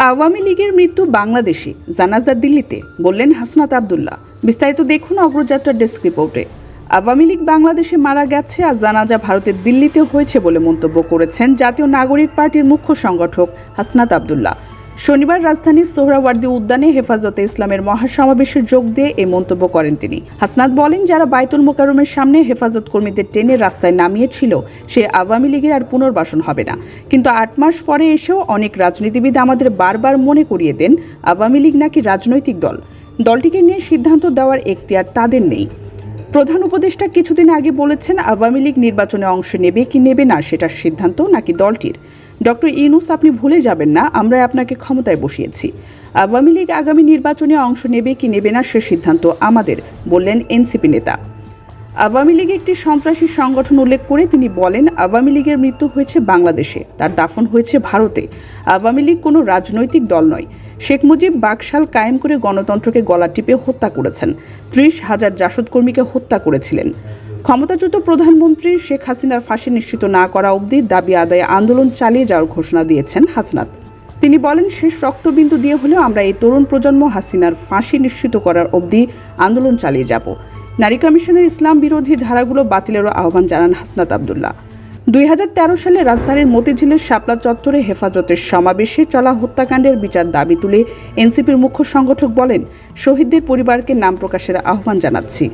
আওয়ামী লীগের মৃত্যু বাংলাদেশে, জানাজা দিল্লিতে, বললেন হাসনাত আব্দুল্লাহ। বিস্তারিত দেখুন অগ্রযাত্রা ডেস্ক রিপোর্টে। আওয়ামী লীগ বাংলাদেশে মারা গেছে আর জানাজা ভারতের দিল্লিতে হয়েছে বলে মন্তব্য করেছেন জাতীয় নাগরিক পার্টির মুখ্য সংগঠক হাসনাত আব্দুল্লাহ। শনিবার রাজধানীর সোহরাওয়ার্দী উদ্যানে হেফাজতে ইসলামের মহাসমাবেশে যোগ দিয়ে এই মন্তব্য করেন তিনি। হাসনাত বলেন, যারা বাইতুল মোকাররমের সামনে হেফাজত কর্মীদের টেনে রাস্তায় নামিয়েছিল সে আওয়ামী লীগের আর পুনর্বাসন হবে না। কিন্তু 8 মাস পরে এসেও অনেক রাজনীতিবিদ আমাদের বারবার মনে করিয়ে দেন আওয়ামী লীগ নাকি রাজনৈতিক দল। দলটিকে নিয়ে সিদ্ধান্ত দেওয়ার এখতিয়ার তাদের নেই। প্রধান উপদেষ্টা কিছুদিন আগে বলেছেন, আওয়ামী লীগ নির্বাচনে অংশ নেবে কি নেবে না সেটার সিদ্ধান্ত নাকি দলটির। ডক্টর ইউনূস, আপনি ভুলে যাবেন না আমরা আপনাকে ক্ষমতায় বসিয়েছি। আওয়ামী লীগ আগামী নির্বাচনে অংশ নেবে কি নেবে না সে সিদ্ধান্ত আমাদের, বললেন এনসিপি নেতা। আওয়ামী লীগ একটি সন্ত্রাসী সংগঠন উল্লেখ করে তিনি বলেন, আওয়ামী লীগের মৃত্যু হয়েছে বাংলাদেশে, তার দাফন হয়েছে ভারতে। আওয়ামী লীগ কোনো রাজনৈতিক দল নয়। শেখ মুজিব বাকশাল কায়েম করে গণতন্ত্রকে গলা টিপে হত্যা করেছেন, 30,000 জাসদ কর্মীকে হত্যা করেছিলেন। ক্ষমতাচ্যুত প্রধানমন্ত্রী শেখ হাসিনার ফাঁসি নিশ্চিত না করা অবধি দাবি আদায়ে আন্দোলন চালিয়ে যাওয়ার ঘোষণা দিয়েছেন হাসনাত। তিনি বলেন, শেষ রক্তবিন্দু দিয়ে হলেও আমরা এই তরুণ প্রজন্ম হাসিনার ফাঁসি নিশ্চিত করার অবধি আন্দোলন চালিয়ে যাব। নারী কমিশনের ইসলাম বিরোধী ধারাগুলো বাতিলেরও আহ্বান জানান হাসনাত আব্দুল্লাহ। 2013 সালে রাজধানীর মতিঝিলের শাপলা চত্বরে হেফাজতের সমাবেশে চলা হত্যাকাণ্ডের বিচার দাবি তুলে এনসিপির মুখ্য সংগঠক বলেন, শহীদদের পরিবারকে নাম প্রকাশের আহ্বান জানাচ্ছি।